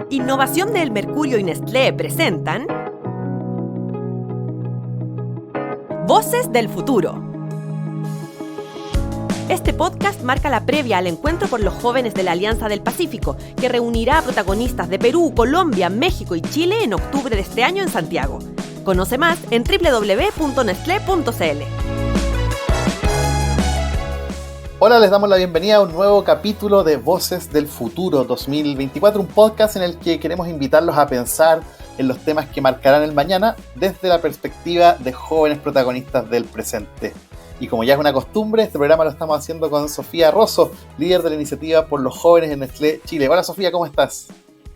Innovación del Mercurio y Nestlé presentan Voces del Futuro. Este podcast marca la previa al encuentro por los jóvenes de la Alianza del Pacífico, que reunirá a protagonistas de Perú, Colombia, México y Chile en octubre de este año en Santiago. Conoce más en www.nestle.cl. Hola, les damos la bienvenida a un nuevo capítulo de Voces del Futuro 2024, un podcast en el que queremos invitarlos a pensar en los temas que marcarán el mañana desde la perspectiva de jóvenes protagonistas del presente. Y como ya es una costumbre, este programa lo estamos haciendo con Sofía Rosso, líder de la iniciativa por los jóvenes en Nestlé Chile. Hola Sofía, ¿cómo estás?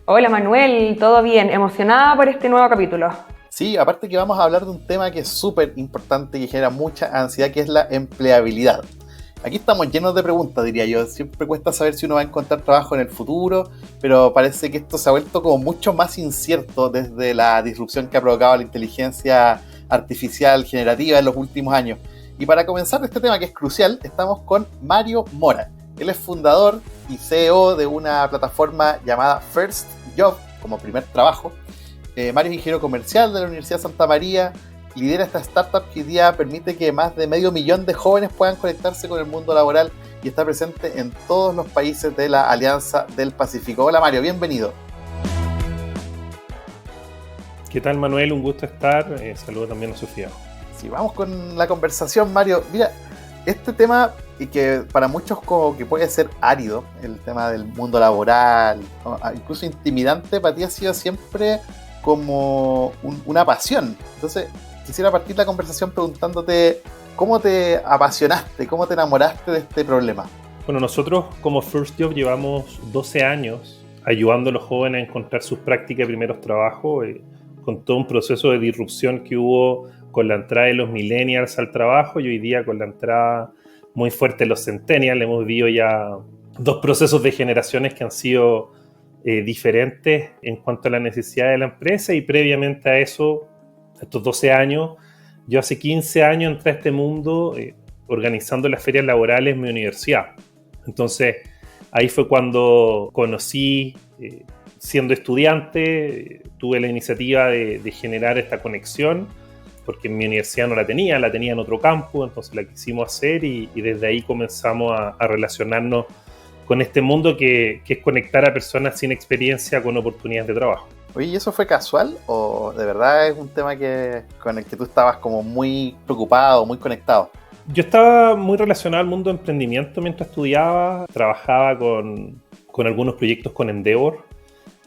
Hola Manuel, ¿todo bien? Emocionada por este nuevo capítulo. Sí, aparte que vamos a hablar de un tema que es súper importante y que genera mucha ansiedad, que es la empleabilidad. Aquí estamos llenos de preguntas, diría yo. Siempre cuesta saber si uno va a encontrar trabajo en el futuro, pero parece que esto se ha vuelto como mucho más incierto desde la disrupción que ha provocado la inteligencia artificial generativa en los últimos años. Y para comenzar este tema que es crucial, estamos con Mario Mora. Él es fundador y CEO de una plataforma llamada First Job, como primer trabajo. Mario es ingeniero comercial de la Universidad de Santa María. Lidera esta startup que hoy día permite que más de 500,000 de jóvenes puedan conectarse con el mundo laboral y está presente en todos los países de la Alianza del Pacífico. Hola Mario, bienvenido. ¿Qué tal Manuel? Un gusto estar. Saludo también a Sofía. Sí, vamos con la conversación, Mario. Mira, este tema y que para muchos como que puede ser árido, el tema del mundo laboral, incluso intimidante, para ti ha sido siempre como una pasión. Entonces, quisiera partir la conversación preguntándote ¿cómo te apasionaste, cómo te enamoraste de este problema? Bueno, nosotros como First Job llevamos 12 años ayudando a los jóvenes a encontrar sus prácticas y primeros trabajos, con todo un proceso de disrupción que hubo con la entrada de los millennials al trabajo y hoy día con la entrada muy fuerte de los centennials. Hemos vivido ya dos procesos de generaciones que han sido diferentes en cuanto a la necesidad de la empresa, y previamente a eso, estos 12 años, yo hace 15 años entré a este mundo organizando las ferias laborales en mi universidad. Entonces ahí fue cuando conocí, siendo estudiante, tuve la iniciativa de generar esta conexión, porque en mi universidad no la tenía en otro campus, entonces la quisimos hacer y desde ahí comenzamos a relacionarnos con este mundo que es conectar a personas sin experiencia con oportunidades de trabajo. Oye, ¿y eso fue casual o de verdad es un tema con el que tú estabas como muy preocupado, muy conectado? Yo estaba muy relacionado al mundo de emprendimiento mientras estudiaba, trabajaba con algunos proyectos con Endeavor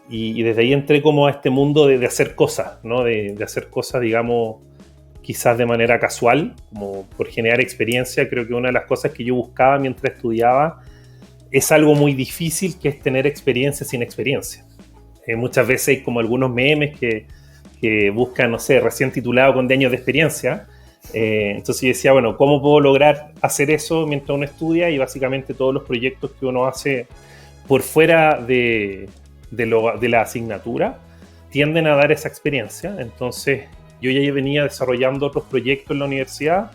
y desde ahí entré como a este mundo de hacer cosas, ¿no? De hacer cosas, digamos, quizás de manera casual, como por generar experiencia. Creo que una de las cosas que yo buscaba mientras estudiaba es algo muy difícil, que es tener experiencia sin experiencia. Muchas veces hay como algunos memes que buscan, no sé, recién titulado con 10 años de experiencia. Entonces yo decía, bueno, ¿cómo puedo lograr hacer eso mientras uno estudia? Y básicamente todos los proyectos que uno hace por fuera de la asignatura tienden a dar esa experiencia. Entonces yo ya venía desarrollando otros proyectos en la universidad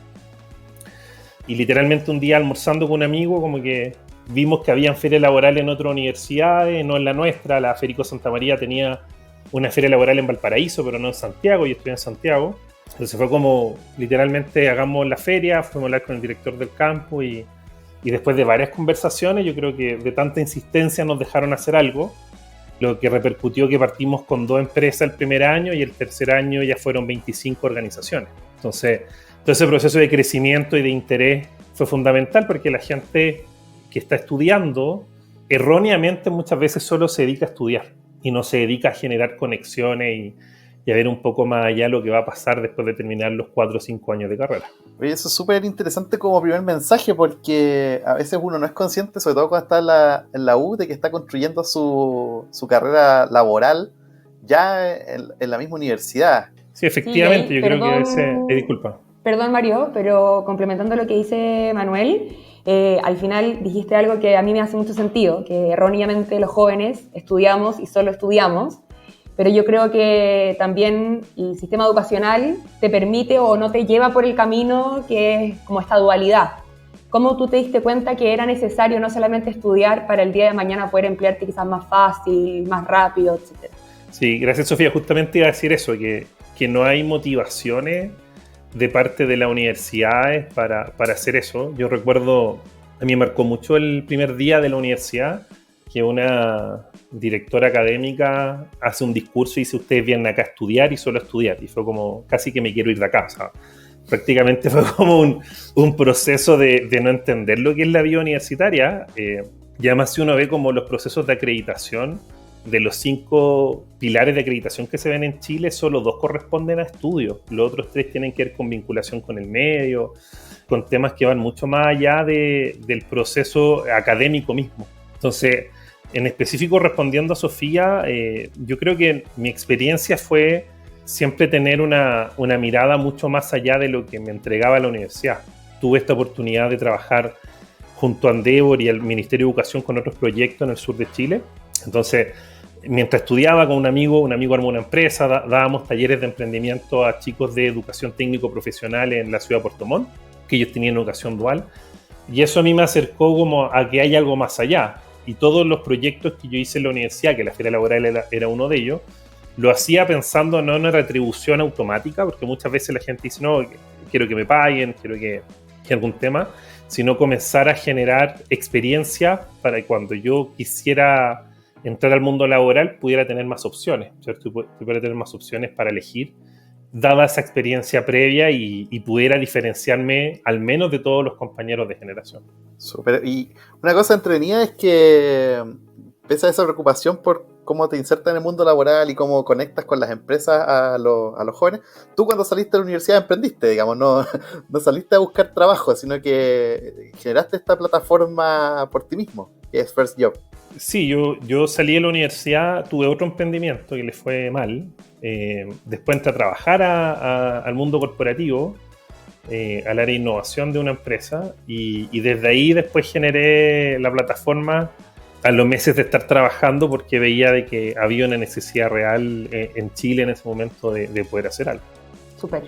y literalmente un día almorzando con un amigo como que vimos que habían ferias laborales en otras universidades, no en la nuestra. La Férico Santa María tenía una feria laboral en Valparaíso, pero no en Santiago. Yo estoy en Santiago. Entonces fue como, literalmente, hagamos la feria, fuimos a hablar con el director del campo y después de varias conversaciones, yo creo que de tanta insistencia nos dejaron hacer algo, lo que repercutió que partimos con 2 empresas el primer año y el tercer año ya fueron 25 organizaciones. Entonces, todo ese proceso de crecimiento y de interés fue fundamental porque la gente que está estudiando, erróneamente muchas veces solo se dedica a estudiar y no se dedica a generar conexiones y a ver un poco más allá lo que va a pasar después de terminar los 4 o 5 años de carrera. Oye, eso es súper interesante como primer mensaje, porque a veces uno no es consciente, sobre todo cuando está en la U, de que está construyendo su carrera laboral ya en la misma universidad. Sí, efectivamente, sí, yo creo que ese... disculpa. Perdón Mario, pero complementando lo que dice Manuel, al final dijiste algo que a mí me hace mucho sentido, que erróneamente los jóvenes estudiamos y solo estudiamos, pero yo creo que también el sistema educacional te permite o no te lleva por el camino que es como esta dualidad. ¿Cómo tú te diste cuenta que era necesario no solamente estudiar para el día de mañana poder emplearte quizás más fácil, más rápido, etcétera? Sí, gracias Sofía. Justamente iba a decir eso, que no hay motivaciones de parte de las universidades para hacer eso. Yo recuerdo, a mí me marcó mucho el primer día de la universidad, que una directora académica hace un discurso y dice: ustedes vienen acá a estudiar y solo a estudiar. Y fue como, casi que me quiero ir de acá. O sea, prácticamente fue como un proceso de no entender lo que es la vida universitaria. Y además, si uno ve como los procesos de acreditación, de los 5 pilares de acreditación que se ven en Chile, solo 2 corresponden a estudios. Los otros 3 tienen que ver con vinculación con el medio, con temas que van mucho más allá del proceso académico mismo. Entonces, en específico, respondiendo a Sofía, yo creo que mi experiencia fue siempre tener una mirada mucho más allá de lo que me entregaba la universidad. Tuve esta oportunidad de trabajar junto a Endeavor y al Ministerio de Educación con otros proyectos en el sur de Chile. Entonces, mientras estudiaba con un amigo armó una empresa, dábamos talleres de emprendimiento a chicos de educación técnico-profesional en la ciudad de Puerto Montt, que ellos tenían educación dual, y eso a mí me acercó como a que hay algo más allá. Y todos los proyectos que yo hice en la universidad, que la Feria Laboral era uno de ellos, lo hacía pensando no en una retribución automática, porque muchas veces la gente dice: no, quiero que me paguen, quiero que algún tema, sino comenzar a generar experiencia para cuando yo quisiera entrar al mundo laboral pudiera tener más opciones, ¿cierto? Pudiera tener más opciones para elegir, dada esa experiencia previa, y pudiera diferenciarme al menos de todos los compañeros de generación. Súper. Y una cosa entretenida es que, pese a esa preocupación por cómo te insertas en el mundo laboral y cómo conectas con las empresas a los jóvenes, tú cuando saliste de la universidad emprendiste, digamos, no saliste a buscar trabajo, sino que generaste esta plataforma por ti mismo, que es First Job. Sí, yo salí de la universidad, tuve otro emprendimiento que le fue mal. Después entré a trabajar al mundo corporativo, al área de innovación de una empresa, y desde ahí después generé la plataforma a los meses de estar trabajando, porque veía de que había una necesidad real en Chile en ese momento de poder hacer algo. Súper.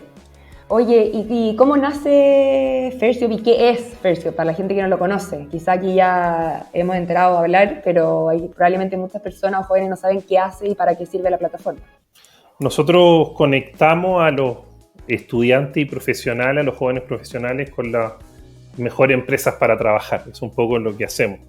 Oye, ¿y cómo nace First Job y qué es First Job para la gente que no lo conoce? Quizá aquí ya hemos entrado a hablar, pero hay probablemente muchas personas o jóvenes no saben qué hace y para qué sirve la plataforma. Nosotros conectamos a los estudiantes y profesionales, a los jóvenes profesionales, con las mejores empresas para trabajar. Es un poco lo que hacemos.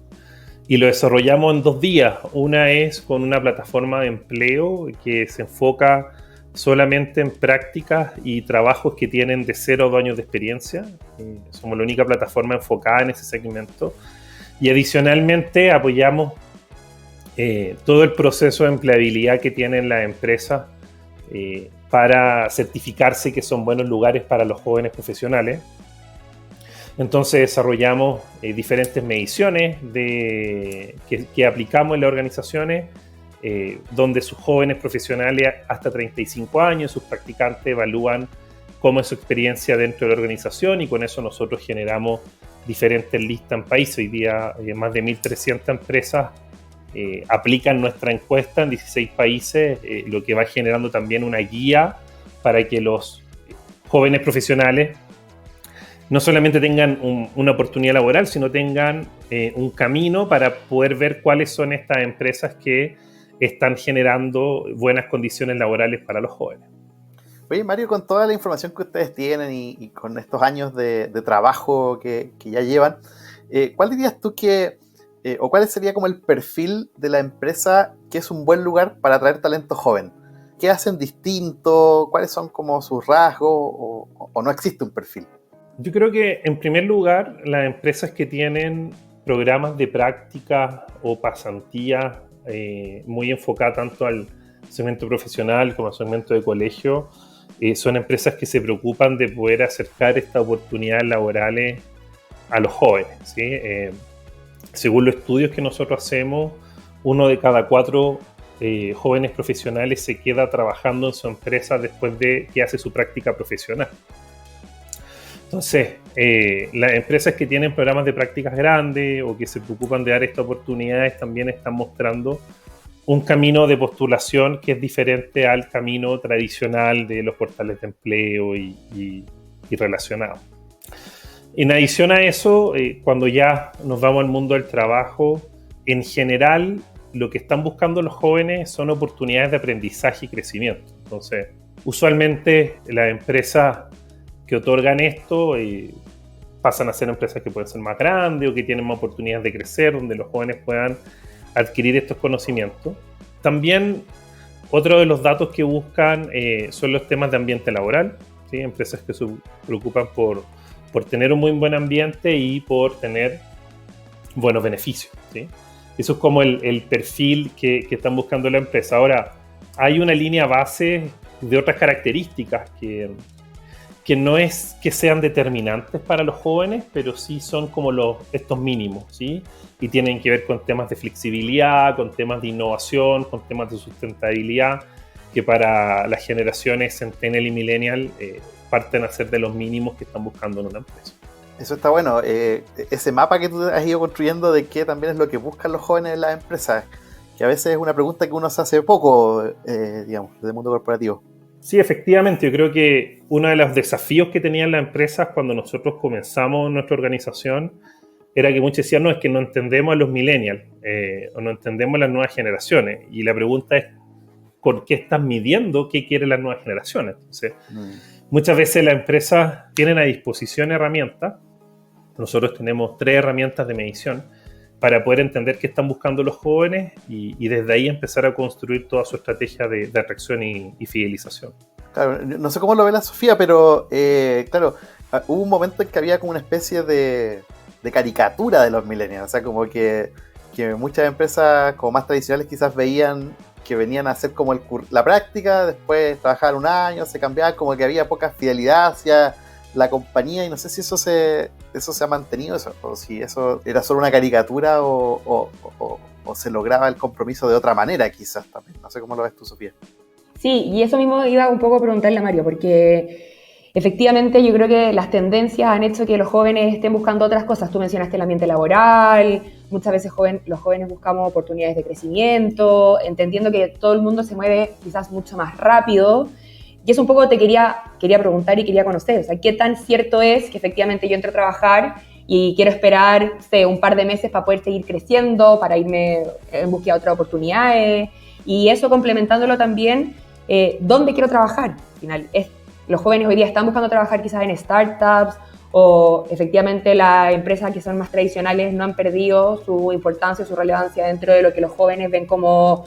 Y lo desarrollamos en 2 días. Una es con una plataforma de empleo que se enfoca solamente en prácticas y trabajos que tienen de 0 a 2 años de experiencia. Somos la única plataforma enfocada en ese segmento. Y adicionalmente apoyamos todo el proceso de empleabilidad que tienen las empresas para certificarse que son buenos lugares para los jóvenes profesionales. Entonces desarrollamos diferentes mediciones que aplicamos en las organizaciones, donde sus jóvenes profesionales hasta 35 años, sus practicantes, evalúan cómo es su experiencia dentro de la organización, y con eso nosotros generamos diferentes listas en países. Hoy día más de 1.300 empresas aplican nuestra encuesta en 16 países, lo que va generando también una guía para que los jóvenes profesionales no solamente tengan una oportunidad laboral, sino tengan un camino para poder ver cuáles son estas empresas que están generando buenas condiciones laborales para los jóvenes. Oye, Mario, con toda la información que ustedes tienen y con estos años de trabajo que ya llevan, ¿cuál dirías tú o cuál sería como el perfil de la empresa que es un buen lugar para atraer talento joven? ¿Qué hacen distinto? ¿Cuáles son como sus rasgos? ¿O no existe un perfil? Yo creo que, en primer lugar, las empresas que tienen programas de práctica o pasantías muy enfocadas tanto al segmento profesional como al segmento de colegio, son empresas que se preocupan de poder acercar estas oportunidades laborales a los jóvenes, ¿sí? Según los estudios que nosotros hacemos, 1 de cada 4 jóvenes profesionales se queda trabajando en su empresa después de que hace su práctica profesional. Entonces, las empresas que tienen programas de prácticas grandes o que se preocupan de dar estas oportunidades también están mostrando un camino de postulación que es diferente al camino tradicional de los portales de empleo y relacionados. En adición a eso, cuando ya nos vamos al mundo del trabajo, en general lo que están buscando los jóvenes son oportunidades de aprendizaje y crecimiento. Entonces, usualmente las empresas que otorgan esto pasan a ser empresas que pueden ser más grandes o que tienen más oportunidades de crecer, donde los jóvenes puedan adquirir estos conocimientos. También otro de los datos que buscan son los temas de ambiente laboral, ¿sí? Empresas que se preocupan por tener un muy buen ambiente y por tener buenos beneficios, ¿sí? Eso es como el perfil que están buscando la empresa. Ahora, hay una línea base de otras características que no es que sean determinantes para los jóvenes, pero sí son como estos mínimos, ¿sí? Y tienen que ver con temas de flexibilidad, con temas de innovación, con temas de sustentabilidad, que para las generaciones Centennial y Millennial parten a ser de los mínimos que están buscando en una empresa. Eso está bueno. Ese mapa que tú has ido construyendo de qué también es lo que buscan los jóvenes en las empresas, que a veces es una pregunta que uno se hace poco, digamos, desde el mundo corporativo. Sí, efectivamente. Yo creo que uno de los desafíos que tenían las empresas cuando nosotros comenzamos nuestra organización era que muchos decían, no, es que no entendemos a los millennials o no entendemos las nuevas generaciones. Y la pregunta es, ¿por qué estás midiendo qué quieren las nuevas generaciones? Entonces, muchas veces las empresas tienen a disposición herramientas. Nosotros tenemos 3 herramientas de medición para poder entender qué están buscando los jóvenes y desde ahí empezar a construir toda su estrategia de atracción y fidelización. Claro, no sé cómo lo ve la Sofía, pero claro, hubo un momento en que había como una especie de caricatura de los millennials, o sea, como que muchas empresas como más tradicionales quizás veían que venían a hacer como la práctica, después trabajaban un año, se cambiaban, como que había poca fidelidad hacia la compañía, y no sé si eso se ha mantenido, o si eso era solo una caricatura o se lograba el compromiso de otra manera quizás también. No sé cómo lo ves tú, Sofía. Sí, y eso mismo iba un poco a preguntarle a Mario, porque efectivamente yo creo que las tendencias han hecho que los jóvenes estén buscando otras cosas. Tú mencionaste el ambiente laboral, muchas veces los jóvenes buscamos oportunidades de crecimiento, entendiendo que todo el mundo se mueve quizás mucho más rápido. Y eso un poco te quería preguntar y quería conocer, o sea, ¿qué tan cierto es que efectivamente yo entro a trabajar y quiero esperar, un par de meses para poder seguir creciendo, para irme en búsqueda de otras oportunidades? Y eso complementándolo también, ¿dónde quiero trabajar? Al final, los jóvenes hoy día están buscando trabajar quizás en startups, o efectivamente las empresas que son más tradicionales no han perdido su importancia, su relevancia dentro de lo que los jóvenes ven como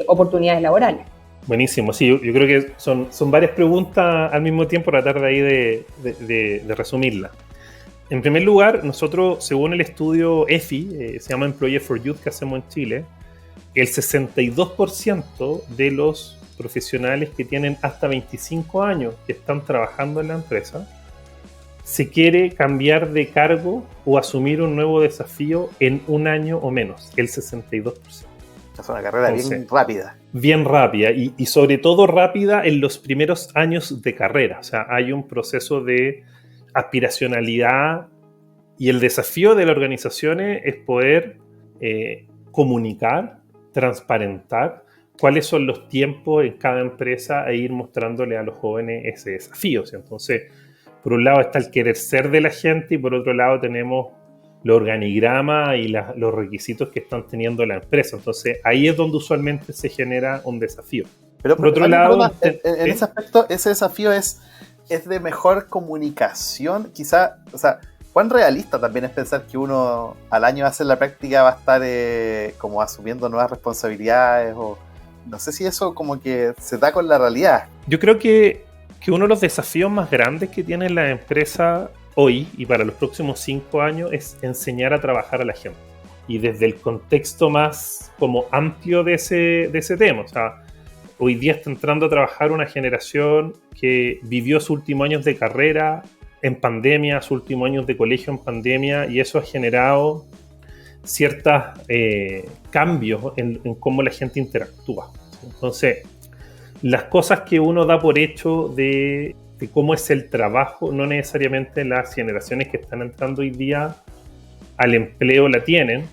oportunidades laborales. Buenísimo, sí, yo creo que son varias preguntas al mismo tiempo, tratar de ahí de resumirlas. En primer lugar, nosotros, según el estudio EFI, se llama Employer for Youth, que hacemos en Chile, el 62% de los profesionales que tienen hasta 25 años que están trabajando en la empresa se quiere cambiar de cargo o asumir un nuevo desafío en un año o menos, el 62%. Es una carrera bien rápida. Bien rápida y sobre todo rápida en los primeros años de carrera. O sea, hay un proceso de aspiracionalidad y el desafío de las organizaciones es poder comunicar, transparentar cuáles son los tiempos en cada empresa e ir mostrándole a los jóvenes ese desafío. O sea, entonces, por un lado está el querer ser de la gente y por otro lado tenemos los organigramas y los requisitos que están teniendo la empresa. Entonces, ahí es donde usualmente se genera un desafío. Pero por otro lado, en ese aspecto, ese desafío es de mejor comunicación. Quizá, o sea, ¿cuán realista también es pensar que uno al año de hacer la práctica va a estar como asumiendo nuevas responsabilidades? O no sé si eso como que se da con la realidad. Yo creo que uno de los desafíos más grandes que tiene la empresa hoy y para los próximos 5 años es enseñar a trabajar a la gente. Y desde el contexto más como amplio de ese tema. O sea, hoy día está entrando a trabajar una generación que vivió sus últimos años de carrera en pandemia, sus últimos años de colegio en pandemia, y eso ha generado ciertos cambios en cómo la gente interactúa. Entonces, las cosas que uno da por hecho de cómo es el trabajo, no necesariamente las generaciones que están entrando hoy día al empleo la tienen,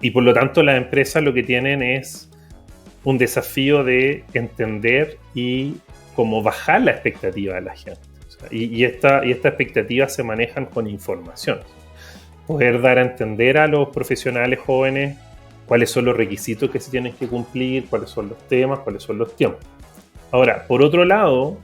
y por lo tanto las empresas lo que tienen es un desafío de entender y como bajar la expectativa de la gente. O Y estas expectativas se manejan con información. Poder dar a entender a los profesionales jóvenes cuáles son los requisitos que se tienen que cumplir, cuáles son los temas, cuáles son los tiempos. Ahora, por otro lado,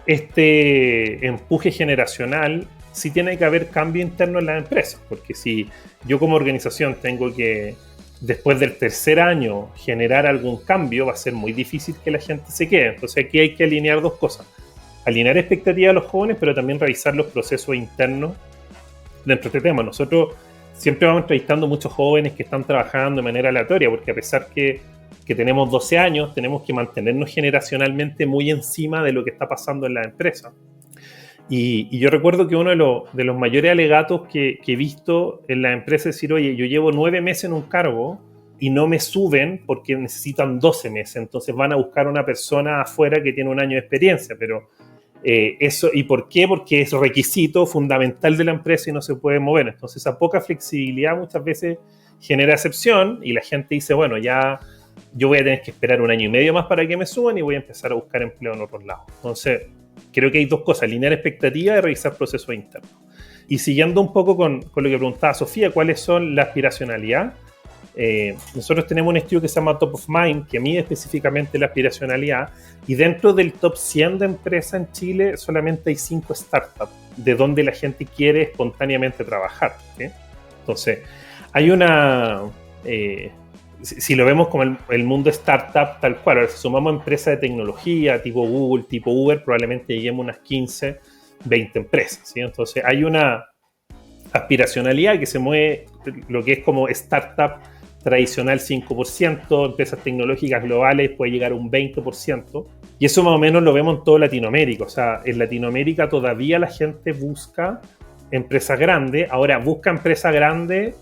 este empuje generacional sí tiene que haber cambio interno en las empresas, porque si yo como organización tengo que, después del tercer año, generar algún cambio, va a ser muy difícil que la gente se quede. Entonces aquí hay que alinear dos cosas. Alinear expectativas a los jóvenes, pero también revisar los procesos internos dentro de este tema. Nosotros siempre vamos entrevistando muchos jóvenes que están trabajando de manera aleatoria, porque a pesar que tenemos 12 años, tenemos que mantenernos generacionalmente muy encima de lo que está pasando en la empresa. Y yo recuerdo que uno de los mayores alegatos que he visto en la empresa es decir, oye, yo llevo 9 meses en un cargo y no me suben porque necesitan 12 meses, entonces van a buscar una persona afuera que tiene un año de experiencia, pero eso, ¿y por qué? Porque es requisito fundamental de la empresa y no se puede mover. Entonces esa poca flexibilidad muchas veces genera excepción y la gente dice, bueno, ya yo voy a tener que esperar 1 año y medio más para que me suban y voy a empezar a buscar empleo en otros lados. Entonces creo que hay dos cosas, alinear expectativas y revisar procesos internos. Y siguiendo un poco con lo que preguntaba Sofía, ¿cuáles son la aspiracionalidad? Nosotros tenemos un estudio que se llama Top of Mind, que mide específicamente la aspiracionalidad, y dentro del top 100 de empresas en Chile solamente hay 5 startups de donde la gente quiere espontáneamente trabajar, ¿sí? Entonces, hay una... si lo vemos como el mundo startup tal cual, ahora si sumamos empresas de tecnología tipo Google, tipo Uber, probablemente lleguemos a unas 15, 20 empresas, ¿sí? Entonces hay una aspiracionalidad que se mueve lo que es como startup tradicional 5%, empresas tecnológicas globales puede llegar a un 20%, y eso más o menos lo vemos en toda Latinoamérica. O sea, en Latinoamérica todavía la gente busca empresas grandes, ahora busca empresas grandes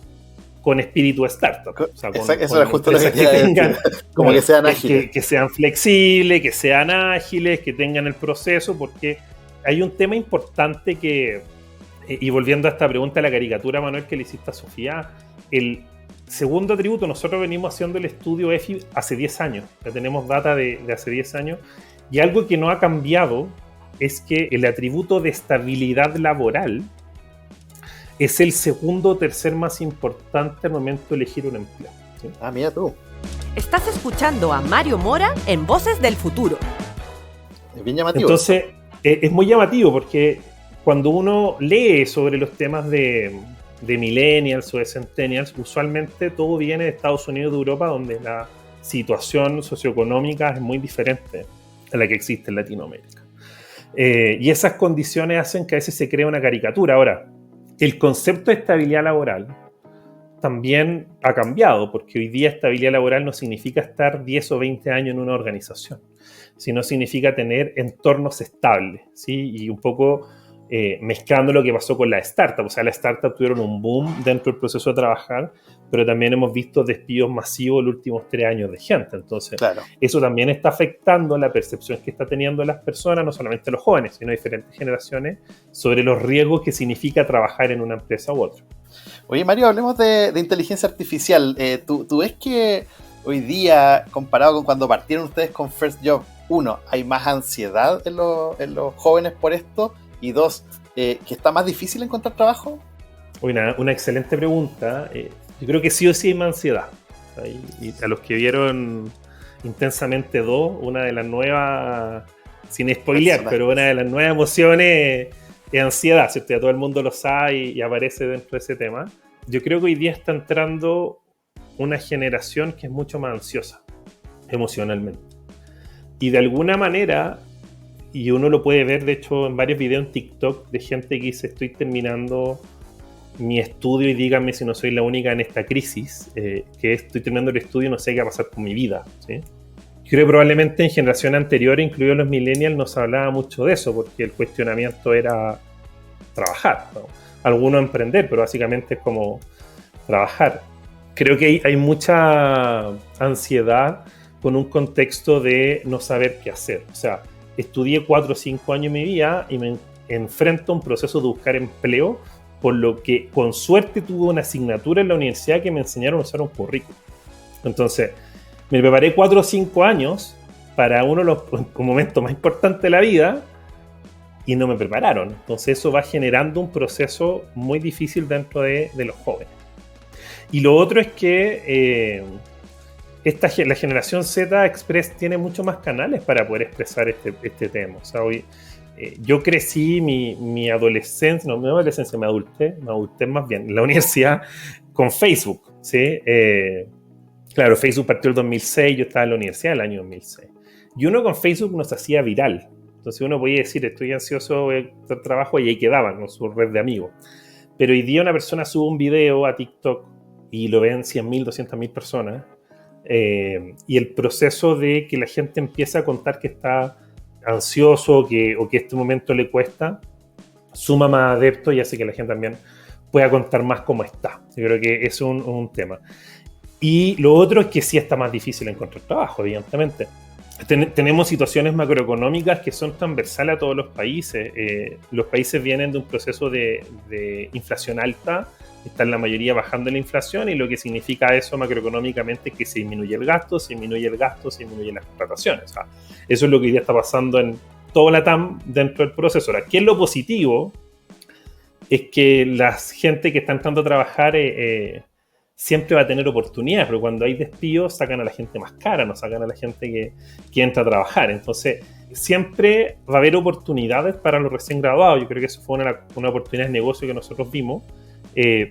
con espíritu de startup. O sea, eso era justo lo que tengan, como que sean ágiles. Que sean flexibles, que sean ágiles, que tengan el proceso, porque hay un tema importante que, y volviendo a esta pregunta de la caricatura, Manuel, que le hiciste a Sofía, el segundo atributo, nosotros venimos haciendo el estudio EFI hace 10 años, ya tenemos data de hace 10 años, y algo que no ha cambiado es que el atributo de estabilidad laboral es el segundo o tercer más importante al momento de elegir un empleo, ¿sí? Ah, mira tú. Estás escuchando a Mario Mora en Voces del Futuro. Es bien llamativo. Entonces, es muy llamativo porque cuando uno lee sobre los temas de millennials o de centennials, usualmente todo viene de Estados Unidos, de Europa, donde la situación socioeconómica es muy diferente a la que existe en Latinoamérica. Y esas condiciones hacen que a veces se crea una caricatura. Ahora, el concepto de estabilidad laboral también ha cambiado, porque hoy día estabilidad laboral no significa estar 10 o 20 años en una organización, sino significa tener entornos estables, ¿sí? Y un poco mezclando lo que pasó con la startup. O sea, las startups tuvieron un boom dentro del proceso de trabajar, pero también hemos visto despidos masivos los últimos 3 años de gente. Entonces, claro, eso también está afectando la percepción que está teniendo las personas, no solamente los jóvenes, sino diferentes generaciones, sobre los riesgos que significa trabajar en una empresa u otra. Oye, Mario, hablemos de inteligencia artificial. ¿Tú ves que hoy día, comparado con cuando partieron ustedes con First Job, 1, hay más ansiedad en los jóvenes por esto? Y 2, ¿que está más difícil encontrar trabajo? Una excelente pregunta. Yo creo que sí o sí hay más ansiedad. Y a los que vieron Intensamente 2, una de las nuevas, sin spoilear, pero una de las nuevas emociones es ansiedad, ¿cierto? Ya todo el mundo lo sabe y aparece dentro de ese tema. Yo creo que hoy día está entrando una generación que es mucho más ansiosa emocionalmente. Y de alguna manera, y uno lo puede ver, de hecho, en varios videos en TikTok de gente que dice, estoy terminando mi estudio y díganme si no soy la única en esta crisis, que estoy terminando el estudio y no sé qué va a pasar con mi vida, ¿sí? Yo creo que probablemente en generaciones anteriores, incluidos los millennials, no se hablaba mucho de eso, porque el cuestionamiento era trabajar, ¿no? Algunos emprender, pero básicamente es como trabajar. Creo que hay mucha ansiedad con un contexto de no saber qué hacer. O sea, estudié 4 o 5 años de mi vida y me enfrento a un proceso de buscar empleo, por lo que con suerte tuve una asignatura en la universidad que me enseñaron a usar un currículum. Entonces, me preparé 4 o 5 años para uno de los momentos más importantes de la vida y no me prepararon. Entonces eso va generando un proceso muy difícil dentro de los jóvenes. Y lo otro es que la generación Z Express tiene muchos más canales para poder expresar este tema. O sea, hoy, yo crecí mi adolescencia, no mi adolescencia, me adulté más bien, en la universidad con Facebook, ¿sí? Claro, Facebook partió el 2006, yo estaba en la universidad el año 2006. Y uno con Facebook nos hacía viral. Entonces uno podía decir, estoy ansioso de trabajo, y ahí quedaban, ¿no? Su red de amigos. Pero hoy día una persona sube un video a TikTok y lo ven 100.000, 200.000 personas, y el proceso de que la gente empieza a contar que está ansioso o que este momento le cuesta, suma más adeptos y hace que la gente también pueda contar más cómo está. Yo creo que es un tema. Y lo otro es que sí está más difícil encontrar trabajo, evidentemente. Tenemos situaciones macroeconómicas que son transversales a todos los países. Los países vienen de un proceso de inflación alta, están la mayoría bajando la inflación, y lo que significa eso macroeconómicamente es que se disminuye el gasto, se disminuyen las contrataciones. O sea, eso es lo que hoy día está pasando en toda la TAM dentro del proceso. Ahora, ¿qué es lo positivo? Es que la gente que está entrando a trabajar siempre va a tener oportunidades, pero cuando hay despidos sacan a la gente más cara, no sacan a la gente que entra a trabajar. Entonces, siempre va a haber oportunidades para los recién graduados. Yo creo que eso fue una oportunidad de negocio que nosotros vimos,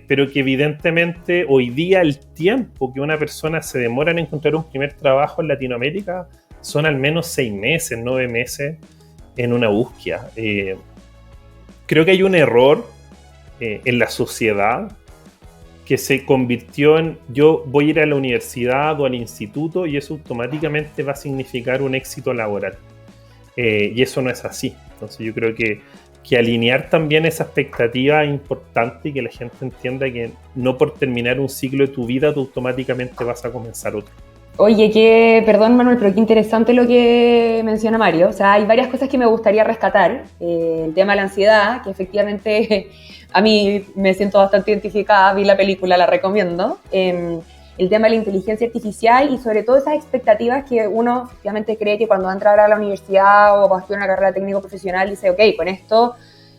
pero que evidentemente hoy día el tiempo que una persona se demora en encontrar un primer trabajo en Latinoamérica son al menos 6 meses, 9 meses en una búsqueda. Creo que hay un error en la sociedad que se convirtió en yo voy a ir a la universidad o al instituto y eso automáticamente va a significar un éxito laboral. Y eso no es así. Entonces yo creo que alinear también esa expectativa es importante y que la gente entienda que no por terminar un ciclo de tu vida tú automáticamente vas a comenzar otro. Oye, perdón Manuel, pero qué interesante lo que menciona Mario. O sea, hay varias cosas que me gustaría rescatar. El tema de la ansiedad, que efectivamente a mí me siento bastante identificada, vi la película, la recomiendo. El tema de la inteligencia artificial y sobre todo esas expectativas que uno efectivamente cree que cuando entra a la universidad o va a estudiar una carrera técnico profesional dice, ok, con esto,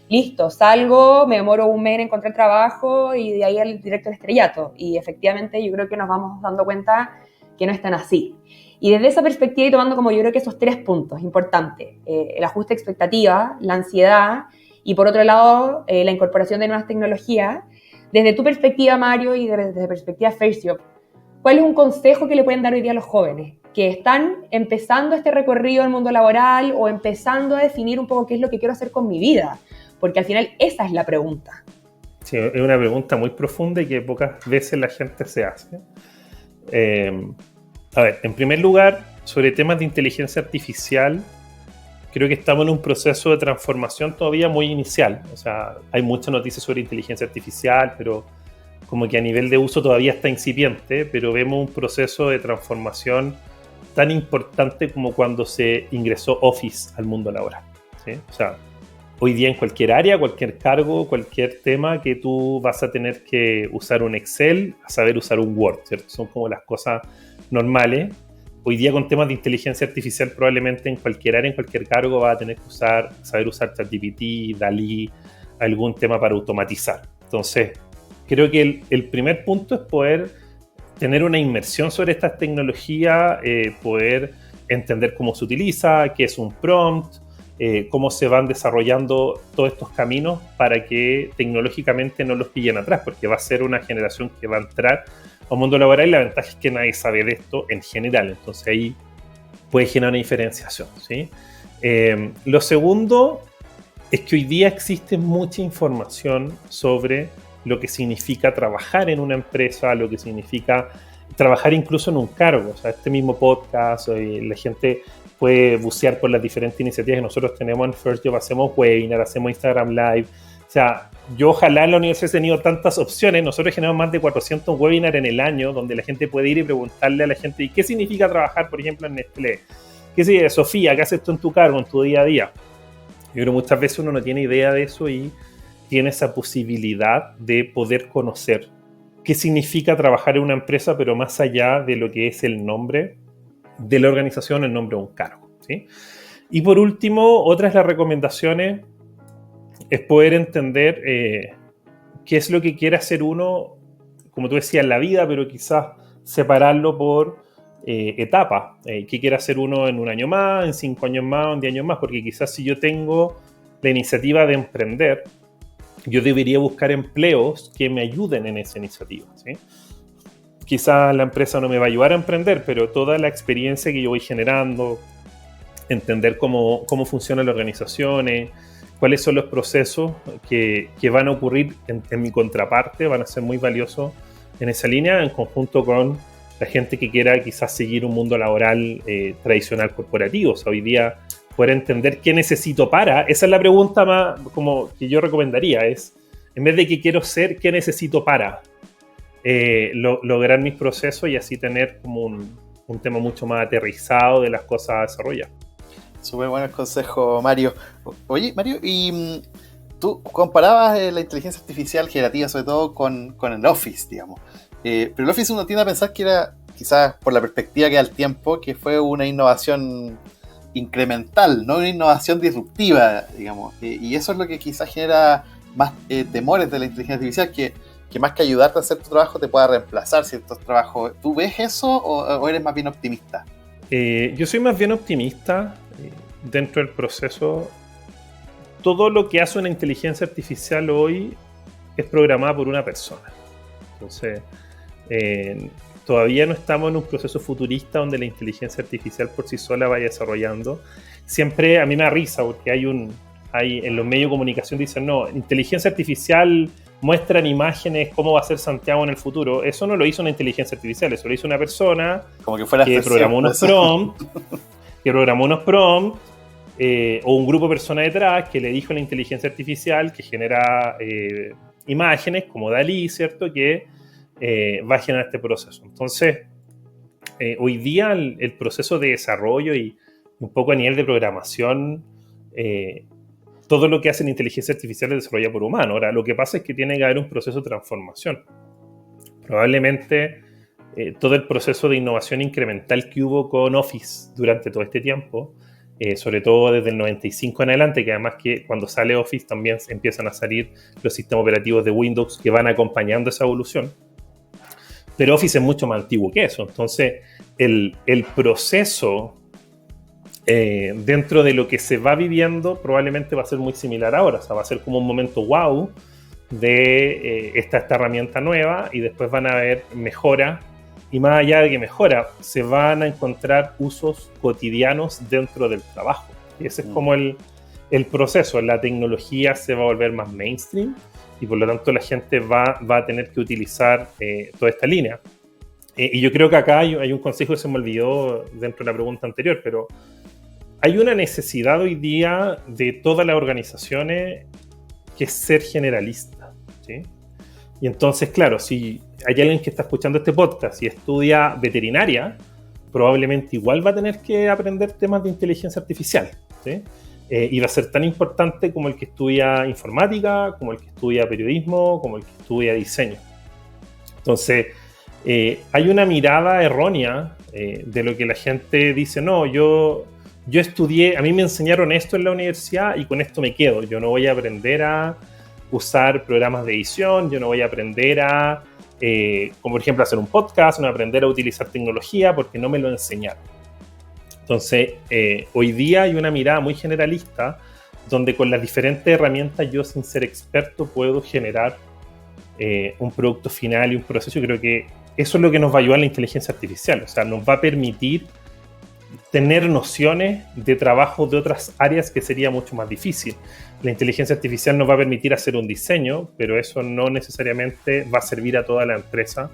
listo, salgo, me demoro un mes en encontrar trabajo y de ahí al directo al estrellato. Y efectivamente yo creo que nos vamos dando cuenta que no es tan así. Y desde esa perspectiva y tomando como yo creo que esos 3 puntos importantes, el ajuste de expectativa, la ansiedad y por otro lado la incorporación de nuevas tecnologías, desde tu perspectiva Mario y desde perspectiva First Job, ¿cuál es un consejo que le pueden dar hoy día a los jóvenes que están empezando este recorrido al mundo laboral o empezando a definir un poco qué es lo que quiero hacer con mi vida? Porque al final esa es la pregunta. Sí, es una pregunta muy profunda y que pocas veces la gente se hace. A ver, en primer lugar, sobre temas de inteligencia artificial, creo que estamos en un proceso de transformación todavía muy inicial. O sea, hay muchas noticias sobre inteligencia artificial, pero como que a nivel de uso todavía está incipiente, pero vemos un proceso de transformación tan importante como cuando se ingresó Office al mundo laboral, ¿sí? O sea, hoy día en cualquier área, cualquier cargo, cualquier tema que tú vas a tener que usar un Excel, a saber usar un Word, ¿cierto? Son como las cosas normales. Hoy día con temas de inteligencia artificial probablemente en cualquier área, en cualquier cargo vas a tener que saber usar ChatGPT, DALL-E, algún tema para automatizar. Entonces, creo que el primer punto es poder tener una inmersión sobre estas tecnologías, poder entender cómo se utiliza, qué es un prompt, cómo se van desarrollando todos estos caminos para que tecnológicamente no los pillen atrás, porque va a ser una generación que va a entrar a un mundo laboral y la ventaja es que nadie sabe de esto en general, entonces ahí puede generar una diferenciación, ¿sí? Lo segundo es que hoy día existe mucha información sobre lo que significa trabajar en una empresa, lo que significa trabajar incluso en un cargo. O sea, este mismo podcast, la gente puede bucear por las diferentes iniciativas que nosotros tenemos en First Job, hacemos webinar, hacemos Instagram Live. O sea, yo ojalá en la universidad he tenido tantas opciones. Nosotros generamos más de 400 webinars en el año donde la gente puede ir y preguntarle a la gente ¿y qué significa trabajar, por ejemplo, en Nestlé? ¿Qué significa, Sofía? ¿Qué haces tú en tu cargo, en tu día a día? Yo creo que muchas veces uno no tiene idea de eso y tiene esa posibilidad de poder conocer qué significa trabajar en una empresa, pero más allá de lo que es el nombre de la organización, el nombre de un cargo, ¿sí? Y por último, otras las recomendaciones es poder entender qué es lo que quiere hacer uno, como tú decías, en la vida, pero quizás separarlo por etapas. ¿Qué quiere hacer uno en un año más, en 5 años más, en 10 años más? Porque quizás si yo tengo la iniciativa de emprender, yo debería buscar empleos que me ayuden en esa iniciativa, ¿sí? Quizás la empresa no me va a ayudar a emprender, pero toda la experiencia que yo voy generando, entender cómo funcionan las organizaciones, cuáles son los procesos que van a ocurrir en mi contraparte, van a ser muy valiosos en esa línea, en conjunto con la gente que quiera quizás seguir un mundo laboral tradicional corporativo. O sea, hoy día poder entender qué necesito para, esa es la pregunta más como que yo recomendaría, es en vez de qué quiero ser, qué necesito para lograr mis procesos y así tener como un tema mucho más aterrizado de las cosas a desarrollar. Súper buenos consejos, Mario. Oye, Mario, y tú comparabas la inteligencia artificial generativa sobre todo con el Office, digamos. Pero el Office uno tiende a pensar que era, quizás por la perspectiva que da el tiempo, que fue una innovación incremental, no una innovación disruptiva, digamos. Y eso es lo que quizás genera más temores de la inteligencia artificial, que más que ayudarte a hacer tu trabajo te pueda reemplazar ciertos trabajos. ¿Tú ves eso o eres más bien optimista? Yo soy más bien optimista. Dentro del proceso, todo lo que hace una inteligencia artificial hoy es programada por una persona. Entonces, todavía no estamos en un proceso futurista donde la inteligencia artificial por sí sola vaya desarrollando. Siempre a mí me da risa porque hay en los medios de comunicación dicen, no, inteligencia artificial muestran imágenes cómo va a ser Santiago en el futuro. Eso no lo hizo una inteligencia artificial, eso lo hizo una persona como que fuera que programó unos prompts, o un grupo de personas detrás que le dijo a la inteligencia artificial que genera imágenes como DALL-E, ¿cierto? Que va a generar este proceso. Entonces, hoy día el proceso de desarrollo y un poco a nivel de programación, todo lo que hace la inteligencia artificial es desarrollado por humanos. Ahora, lo que pasa es que tiene que haber un proceso de transformación. Probablemente todo el proceso de innovación incremental que hubo con Office durante todo este tiempo, sobre todo desde el 95 en adelante, que además que cuando sale Office también empiezan a salir los sistemas operativos de Windows que van acompañando esa evolución. Pero Office es mucho más antiguo que eso. Entonces, el proceso dentro de lo que se va viviendo probablemente va a ser muy similar ahora. O sea, va a ser como un momento wow de esta herramienta nueva y después van a haber mejora. Y más allá de que mejora, se van a encontrar usos cotidianos dentro del trabajo. Y ese es como el proceso. La tecnología se va a volver más mainstream y por lo tanto la gente va a tener que utilizar toda esta línea. Y yo creo que acá hay un consejo que se me olvidó dentro de la pregunta anterior, pero hay una necesidad hoy día de todas las organizaciones que es ser generalista, ¿sí? Y entonces, claro, si hay alguien que está escuchando este podcast y estudia veterinaria, probablemente igual va a tener que aprender temas de inteligencia artificial, ¿sí? Y va a ser tan importante como el que estudia informática, como el que estudia periodismo, como el que estudia diseño. Entonces, hay una mirada errónea de lo que la gente dice, no, yo estudié, a mí me enseñaron esto en la universidad y con esto me quedo. Yo no voy a aprender a usar programas de edición, yo no voy a aprender a, como por ejemplo, hacer un podcast, no voy a aprender a utilizar tecnología porque no me lo enseñaron. Entonces, hoy día hay una mirada muy generalista donde con las diferentes herramientas yo, sin ser experto, puedo generar un producto final y un proceso. Yo creo que eso es lo que nos va a ayudar la inteligencia artificial. O sea, nos va a permitir tener nociones de trabajo de otras áreas que sería mucho más difícil. La inteligencia artificial nos va a permitir hacer un diseño, pero eso no necesariamente va a servir a toda la empresa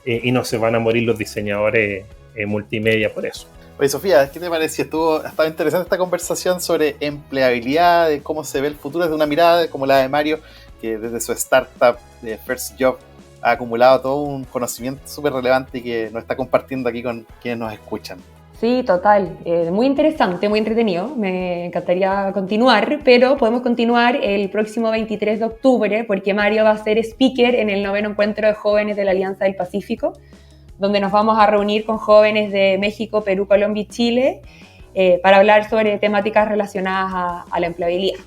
y no se van a morir los diseñadores multimedia por eso. Oye, Sofía, ¿qué te pareció? Estaba interesante esta conversación sobre empleabilidad, de cómo se ve el futuro desde una mirada como la de Mario, que desde su startup de First Job ha acumulado todo un conocimiento súper relevante y que nos está compartiendo aquí con quienes nos escuchan. Sí, total. Muy interesante, muy entretenido. Me encantaría continuar, pero podemos continuar el próximo 23 de octubre porque Mario va a ser speaker en el 9º encuentro de jóvenes de la Alianza del Pacífico, donde nos vamos a reunir con jóvenes de México, Perú, Colombia y Chile para hablar sobre temáticas relacionadas a la empleabilidad.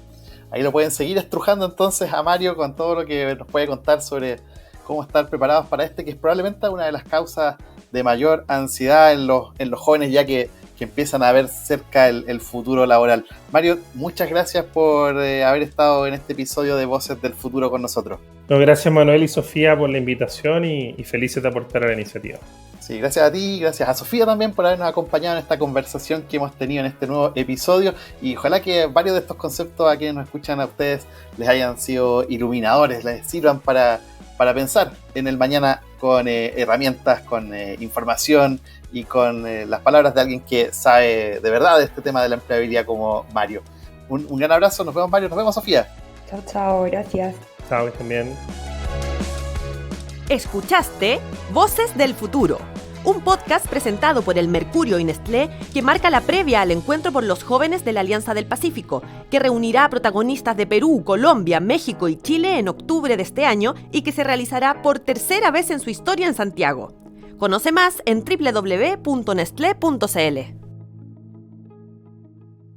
Ahí lo pueden seguir estrujando entonces a Mario con todo lo que nos puede contar sobre cómo estar preparados para que es probablemente una de las causas de mayor ansiedad en los jóvenes, ya que empiezan a ver cerca el futuro laboral. Mario, muchas gracias por haber estado en este episodio de Voces del Futuro con nosotros. No, gracias Manuel y Sofía por la invitación y felices de aportar a la iniciativa. Sí, gracias a ti, gracias a Sofía también por habernos acompañado en esta conversación que hemos tenido en este nuevo episodio, y ojalá que varios de estos conceptos a quienes nos escuchan a ustedes les hayan sido iluminadores, les sirvan para pensar en el mañana con herramientas, con información y con las palabras de alguien que sabe de verdad de este tema de la empleabilidad como Mario. Un gran abrazo, nos vemos Mario, nos vemos Sofía. Chao, chao, gracias. Chao, que estén bien. Escuchaste Voces del Futuro, un podcast presentado por el Mercurio y Nestlé que marca la previa al encuentro por los jóvenes de la Alianza del Pacífico, que reunirá a protagonistas de Perú, Colombia, México y Chile en octubre de este año y que se realizará por tercera vez en su historia en Santiago. Conoce más en www.nestle.cl.